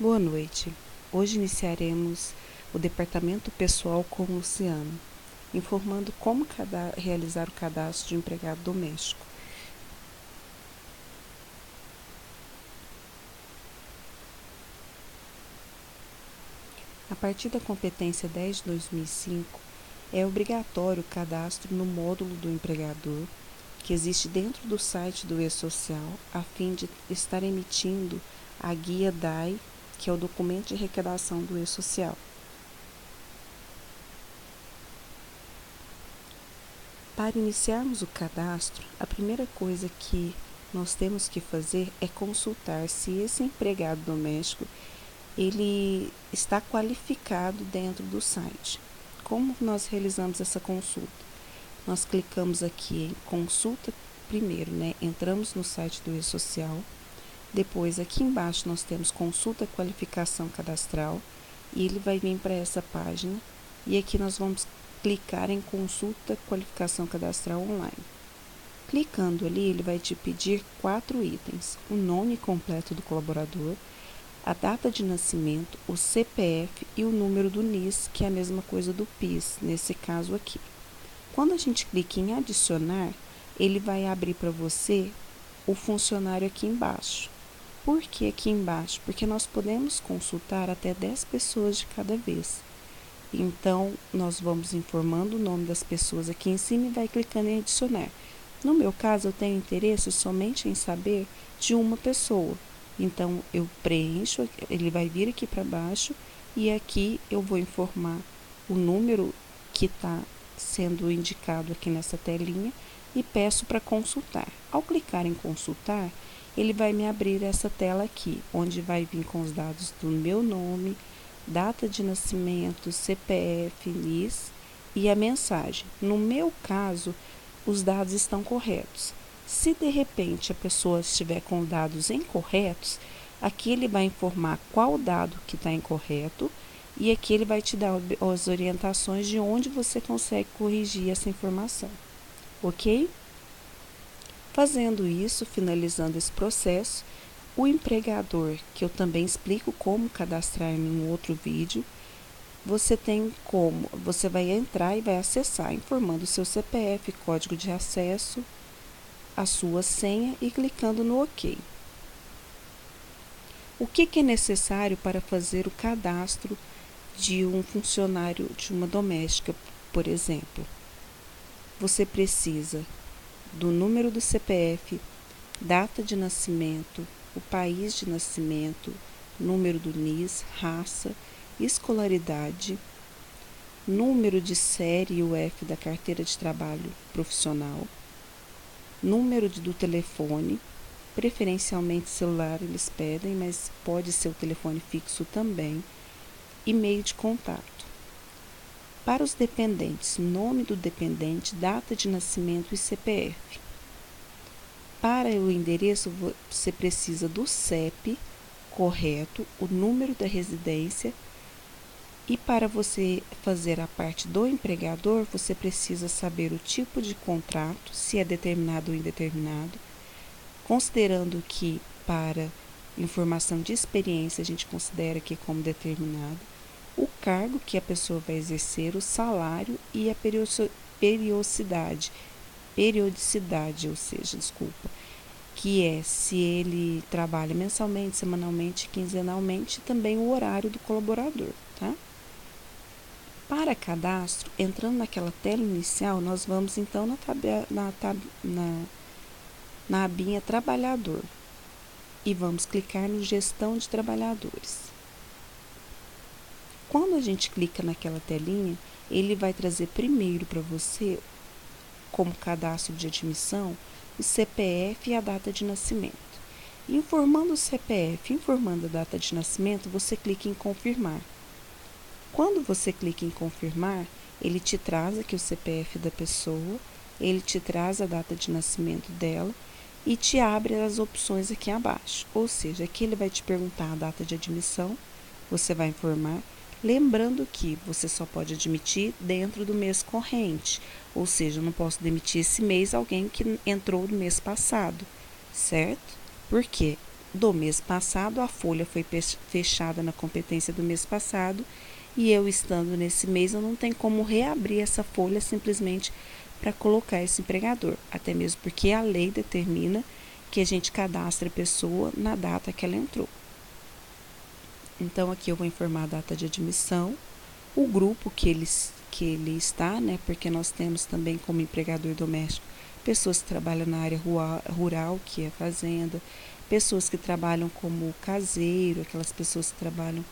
Boa noite. Hoje iniciaremos o departamento pessoal com Luciano, informando como realizar o cadastro de empregado doméstico. A partir da competência 10 de 2005, é obrigatório o cadastro no módulo do empregador, que existe dentro do site do E-Social, a fim de estar emitindo a guia DAI, que é o documento de arrecadação do E-Social. Para iniciarmos o cadastro, a primeira coisa que nós temos que fazer é consultar se esse empregado doméstico ele está qualificado dentro do site. Como nós realizamos essa consulta? Nós clicamos aqui em consulta primeiro, entramos no site do E-Social, depois aqui embaixo nós temos consulta qualificação cadastral e ele vai vir para essa página e aqui nós vamos clicar em consulta qualificação cadastral online. Clicando ali, ele vai te pedir 4 itens: o nome completo do colaborador, a data de nascimento, o CPF e o número do NIS, que é a mesma coisa do PIS, nesse caso aqui. Quando a gente clica em adicionar, ele vai abrir para você o funcionário aqui embaixo. Por que aqui embaixo? Porque nós podemos consultar até 10 pessoas de cada vez. Então, nós vamos informando o nome das pessoas aqui em cima e vai clicando em adicionar. No meu caso, eu tenho interesse somente em saber de uma pessoa. Então, eu preencho, ele vai vir aqui para baixo e aqui eu vou informar o número que está sendo indicado aqui nessa telinha e peço para consultar. Ao clicar em consultar, ele vai me abrir essa tela aqui, onde vai vir com os dados do meu nome, data de nascimento, CPF, NIS e a mensagem. No meu caso, os dados estão corretos. Se de repente a pessoa estiver com dados incorretos, aqui ele vai informar qual dado que está incorreto e aqui ele vai te dar as orientações de onde você consegue corrigir essa informação, ok? Fazendo isso, finalizando esse processo, o empregador, que eu também explico como cadastrar em um outro vídeo, você vai entrar e vai acessar, informando o seu CPF, código de acesso, a sua senha e clicando no OK. O que é necessário para fazer o cadastro de um funcionário de uma doméstica, por exemplo? Você precisa do número do CPF, data de nascimento, o país de nascimento, número do NIS, raça, escolaridade, número de série UF da carteira de trabalho profissional, número do telefone, preferencialmente celular eles pedem, mas pode ser o telefone fixo também, e-mail de contato. Para os dependentes, nome do dependente, data de nascimento e CPF. Para o endereço, você precisa do CEP correto, o número da residência, e para você fazer a parte do empregador, você precisa saber o tipo de contrato, se é determinado ou indeterminado, considerando que para informação de experiência a gente considera aqui como determinado, o cargo que a pessoa vai exercer, o salário e a periodicidade, que é se ele trabalha mensalmente, semanalmente, quinzenalmente, e também o horário do colaborador, tá? Para cadastro, entrando naquela tela inicial, nós vamos então na abinha Trabalhador e vamos clicar no Gestão de Trabalhadores. Quando a gente clica naquela telinha, ele vai trazer primeiro para você, como cadastro de admissão, o CPF e a data de nascimento. Informando o CPF, informando a data de nascimento, você clica em confirmar. Quando você clica em confirmar, ele te traz aqui o CPF da pessoa, ele te traz a data de nascimento dela e te abre as opções aqui abaixo. Ou seja, aqui ele vai te perguntar a data de admissão, você vai informar, lembrando que você só pode admitir dentro do mês corrente, ou seja, eu não posso demitir esse mês alguém que entrou no mês passado, certo? Por quê? do mês passado, a folha foi fechada na competência do mês passado, e eu estando nesse mês, eu não tenho como reabrir essa folha simplesmente para colocar esse empregador, até mesmo porque a lei determina que a gente cadastre a pessoa na data que ela entrou. Então, aqui eu vou informar a data de admissão, o grupo que ele está, né? Porque nós temos também como empregador doméstico pessoas que trabalham na área rural, que é fazenda, pessoas que trabalham como caseiro, aquelas pessoas que trabalham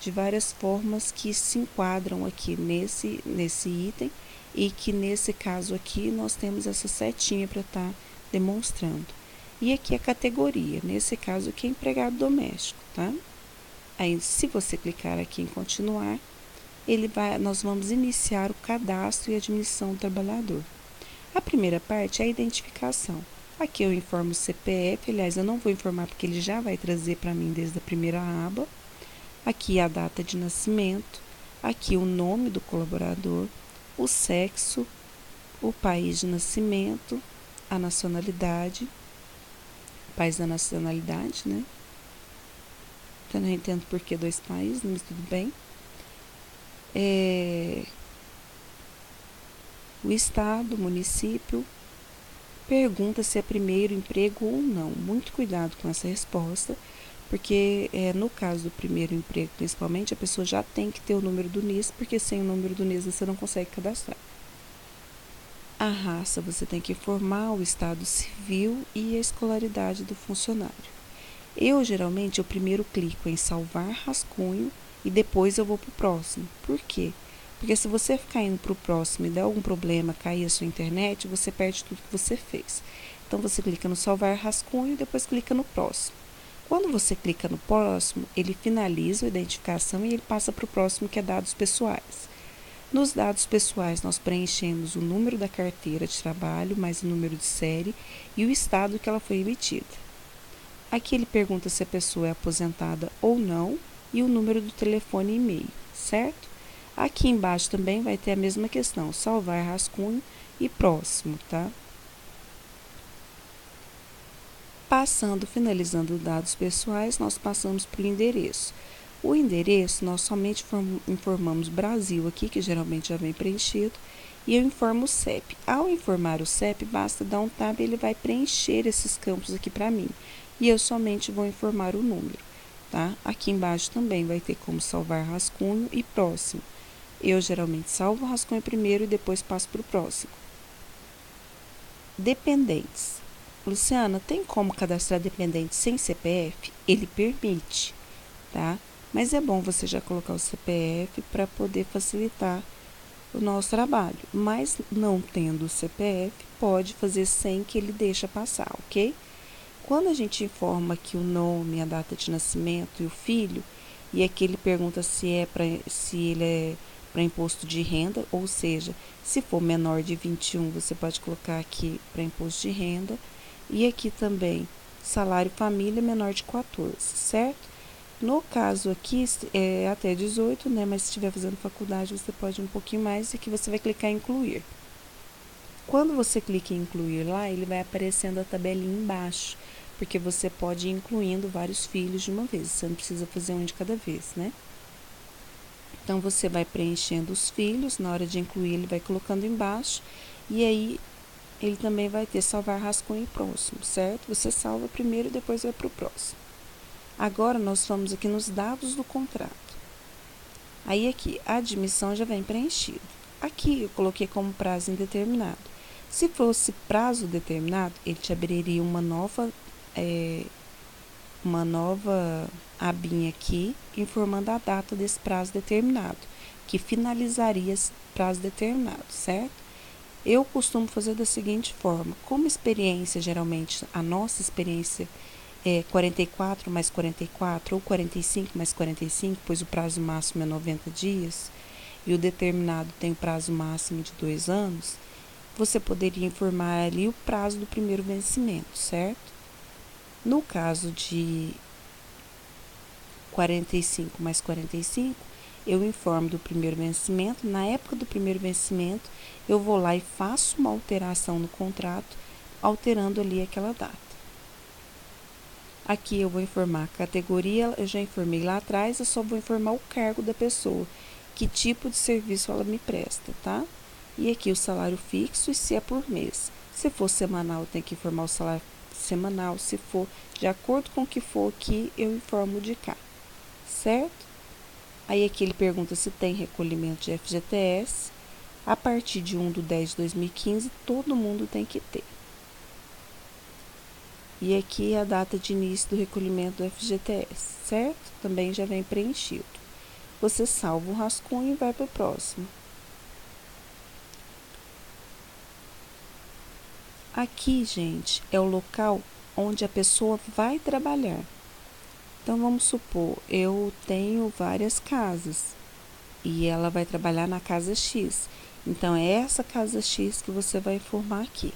de várias formas que se enquadram aqui nesse item, e que nesse caso aqui nós temos essa setinha para estar demonstrando. E aqui a categoria, nesse caso aqui é empregado doméstico, tá? Aí, se você clicar aqui em continuar, nós vamos iniciar o cadastro e admissão do trabalhador. A primeira parte é a identificação. Aqui eu informo o CPF, aliás, eu não vou informar porque ele já vai trazer para mim desde a primeira aba. Aqui a data de nascimento, aqui o nome do colaborador, o sexo, o país de nascimento, a nacionalidade, país da nacionalidade, né? Então, eu não entendo por que 2 países, mas tudo bem. O estado, o município, pergunta se é primeiro emprego ou não. Muito cuidado com essa resposta, porque no caso do primeiro emprego, principalmente, a pessoa já tem que ter o número do NIS, porque sem o número do NIS você não consegue cadastrar. A raça, você tem que informar o estado civil e a escolaridade do funcionário. Geralmente, eu primeiro clico em salvar rascunho e depois eu vou para o próximo. Por quê? Porque se você ficar indo para o próximo e der algum problema, cair a sua internet, você perde tudo que você fez. Então, você clica no salvar rascunho e depois clica no próximo. Quando você clica no próximo, ele finaliza a identificação e ele passa para o próximo, que é dados pessoais. Nos dados pessoais, nós preenchemos o número da carteira de trabalho, mais o número de série e o estado que ela foi emitida. Aqui ele pergunta se a pessoa é aposentada ou não e o número do telefone e e-mail, certo? Aqui embaixo também vai ter a mesma questão, salvar rascunho e próximo, tá? Finalizando os dados pessoais, nós passamos para o endereço. O endereço, nós somente informamos Brasil aqui, que geralmente já vem preenchido, e eu informo o CEP. Ao informar o CEP, basta dar um tab e ele vai preencher esses campos aqui para mim. E eu somente vou informar o número, tá? Aqui embaixo também vai ter como salvar rascunho e próximo. Eu geralmente salvo o rascunho primeiro e depois passo para o próximo. Dependentes. Luciana, tem como cadastrar dependente sem CPF? Ele permite, tá? Mas é bom você já colocar o CPF para poder facilitar o nosso trabalho. Mas não tendo o CPF, pode fazer sem que ele deixe passar, ok? Quando a gente informa aqui o nome, a data de nascimento e o filho, e aqui ele pergunta se ele é para imposto de renda, ou seja, se for menor de 21, você pode colocar aqui para imposto de renda, e aqui também salário família menor de 14, certo? No caso aqui é até 18, né? Mas se estiver fazendo faculdade, você pode um pouquinho mais, e aqui você vai clicar em incluir. Quando você clica em incluir lá, ele vai aparecendo a tabelinha embaixo, porque você pode ir incluindo vários filhos de uma vez, você não precisa fazer um de cada vez, né? Então, você vai preenchendo os filhos, na hora de incluir ele vai colocando embaixo, e aí ele também vai ter salvar rascunho e próximo, certo? Você salva primeiro e depois vai para o próximo. Agora, nós vamos aqui nos dados do contrato. Aí, aqui, a admissão já vem preenchida. Aqui, eu coloquei como prazo indeterminado. Se fosse prazo determinado, ele te abriria uma nova abinha aqui, informando a data desse prazo determinado, que finalizaria esse prazo determinado, certo? Eu costumo fazer da seguinte forma: como experiência, geralmente, a nossa experiência é 44 mais 44 ou 45 mais 45, pois o prazo máximo é 90 dias e o determinado tem prazo máximo de 2 anos, você poderia informar ali o prazo do primeiro vencimento, certo? No caso de 45 mais 45, eu informo do primeiro vencimento. Na época do primeiro vencimento, eu vou lá e faço uma alteração no contrato, alterando ali aquela data. Aqui eu vou informar a categoria, eu já informei lá atrás, eu só vou informar o cargo da pessoa, que tipo de serviço ela me presta, tá? E aqui o salário fixo e se é por mês. Se for semanal, tem que informar o salário semanal. Se for de acordo com o que for aqui, eu informo de cá, certo? Aí aqui ele pergunta se tem recolhimento de FGTS. A partir de 1/10/2015, todo mundo tem que ter. E aqui a data de início do recolhimento do FGTS, certo? Também já vem preenchido. Você salva o rascunho e vai para o próximo. Aqui, gente, é o local onde a pessoa vai trabalhar. Então, vamos supor, eu tenho várias casas e ela vai trabalhar na casa X. Então, é essa casa X que você vai informar aqui,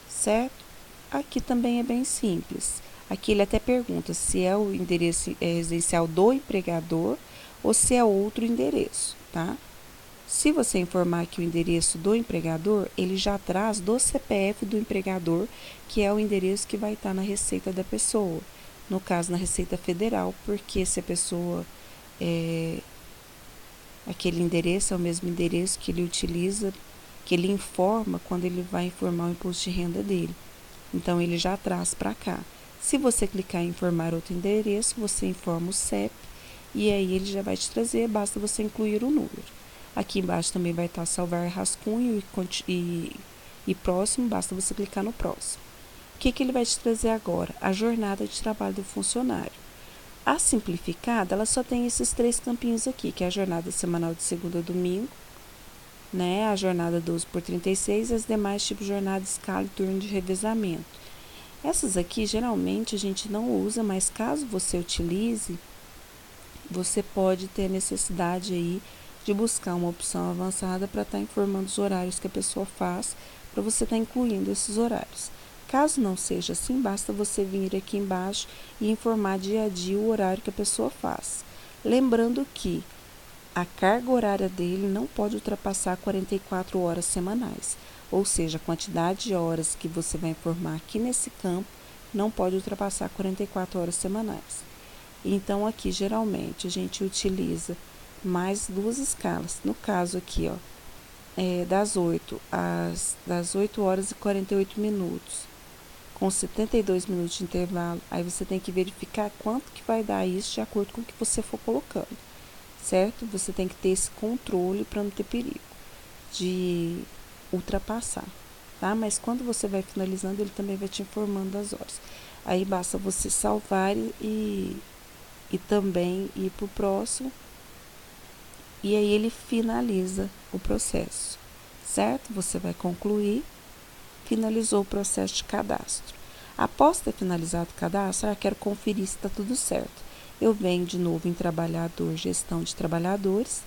certo? Aqui também é bem simples. Aqui ele até pergunta se é o endereço residencial do empregador ou se é outro endereço, tá? Se você informar aqui o endereço do empregador, ele já traz do CPF do empregador, que é o endereço que vai estar na receita da pessoa. No caso, na Receita Federal, porque se a pessoa aquele endereço é o mesmo endereço que ele utiliza, que ele informa quando ele vai informar o imposto de renda dele. Então, ele já traz para cá. Se você clicar em informar outro endereço, você informa o CEP e aí ele já vai te trazer, basta você incluir o número. Aqui embaixo também vai estar salvar rascunho e próximo, basta você clicar no próximo. O que ele vai te trazer agora? A jornada de trabalho do funcionário. A simplificada, ela só tem esses 3 campinhos aqui, que é a jornada semanal de segunda a domingo, né, a jornada 12/36 e as demais tipos de jornada, escala e turno de revezamento. Essas aqui, geralmente, a gente não usa, mas caso você utilize, você pode ter necessidade aí de buscar uma opção avançada para estar informando os horários que a pessoa faz, para você estar incluindo esses horários. Caso não seja assim, basta você vir aqui embaixo e informar dia a dia o horário que a pessoa faz. Lembrando que a carga horária dele não pode ultrapassar 44 horas semanais, ou seja, a quantidade de horas que você vai informar aqui nesse campo não pode ultrapassar 44 horas semanais. Então, aqui, geralmente, a gente utiliza mais 2 escalas. No caso aqui, ó, das 8 horas e 48 minutos, com 72 minutos de intervalo. Aí você tem que verificar quanto que vai dar isso de acordo com o que você for colocando, certo? Você tem que ter esse controle para não ter perigo de ultrapassar, tá? Mas quando você vai finalizando, ele também vai te informando as horas. Aí basta você salvar e também ir para o próximo, e aí ele finaliza o processo, certo? Você vai concluir, finalizou o processo de cadastro. Após ter finalizado o cadastro, quero conferir se está tudo certo. Eu venho de novo em trabalhador, gestão de trabalhadores,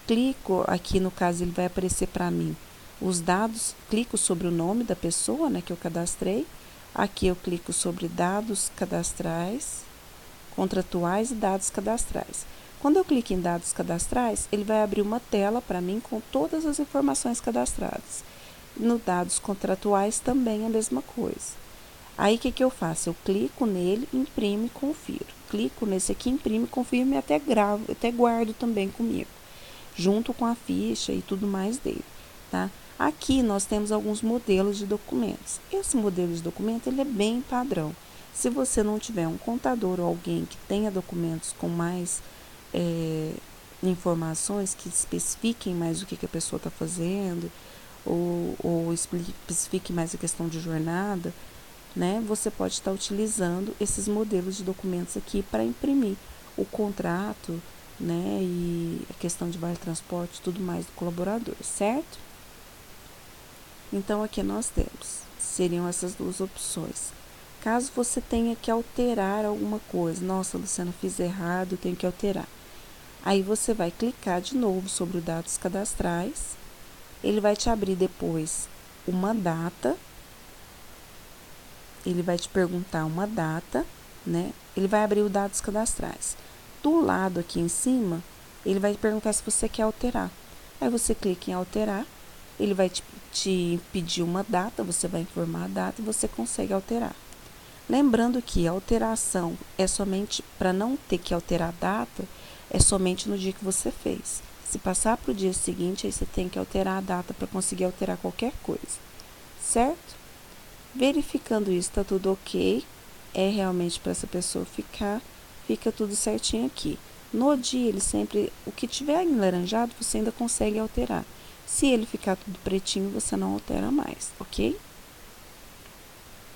clico aqui, no caso ele vai aparecer para mim os dados, clico sobre o nome da pessoa, né, que eu cadastrei. Aqui eu clico sobre dados cadastrais, contratuais e dados cadastrais. Quando eu clico em dados cadastrais, ele vai abrir uma tela para mim com todas as informações cadastradas. No dados contratuais também a mesma coisa. Aí o que eu faço? Eu clico nele, imprimo e confiro. Clico nesse aqui, imprimo, confirmo e até gravo, até guardo também comigo, junto com a ficha e tudo mais dele, tá? Aqui nós temos alguns modelos de documentos. Esse modelo de documento ele é bem padrão. Se você não tiver um contador ou alguém que tenha documentos com mais informações que especifiquem mais o que a pessoa está fazendo, ou especifique mais a questão de jornada, né? Você pode estar utilizando esses modelos de documentos aqui para imprimir o contrato, né? E a questão de vale transporte, tudo mais do colaborador, certo? Então, aqui nós temos, seriam essas 2 opções. Caso você tenha que alterar alguma coisa, nossa, Luciana, fiz errado, tenho que alterar. Aí você vai clicar de novo sobre os dados cadastrais, ele vai te abrir depois uma data, ele vai te perguntar uma data, né? Ele vai abrir os dados cadastrais. Do lado aqui em cima, ele vai te perguntar se você quer alterar. Aí você clica em alterar, ele vai te pedir uma data, você vai informar a data e você consegue alterar. Lembrando que a alteração é somente para não ter que alterar a data, é somente no dia que você fez. Se passar para o dia seguinte, aí você tem que alterar a data para conseguir alterar qualquer coisa, certo? Verificando isso, está tudo ok, é realmente para essa pessoa ficar, fica tudo certinho aqui. No dia, ele sempre, o que tiver enlaranjado, você ainda consegue alterar. Se ele ficar tudo pretinho, você não altera mais, ok?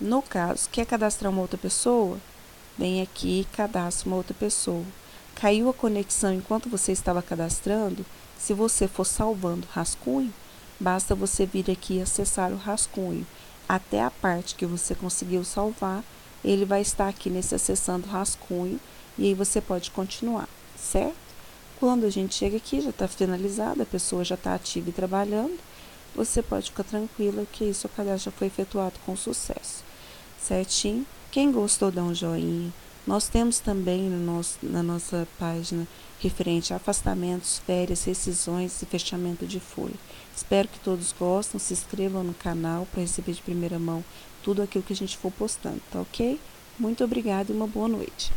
No caso, quer cadastrar uma outra pessoa? Vem aqui e cadastra uma outra pessoa. Caiu a conexão enquanto você estava cadastrando? Se você for salvando rascunho, basta você vir aqui e acessar o rascunho. Até a parte que você conseguiu salvar, ele vai estar aqui nesse acessando rascunho e aí você pode continuar, certo? Quando a gente chega aqui, já está finalizado, a pessoa já está ativa e trabalhando, você pode ficar tranquila que isso, o cadastro já foi efetuado com sucesso, certinho? Quem gostou, dá um joinha. Nós temos também na nossa página referente a afastamentos, férias, rescisões e fechamento de folha. Espero que todos gostem, se inscrevam no canal para receber de primeira mão tudo aquilo que a gente for postando, tá ok? Muito obrigada e uma boa noite.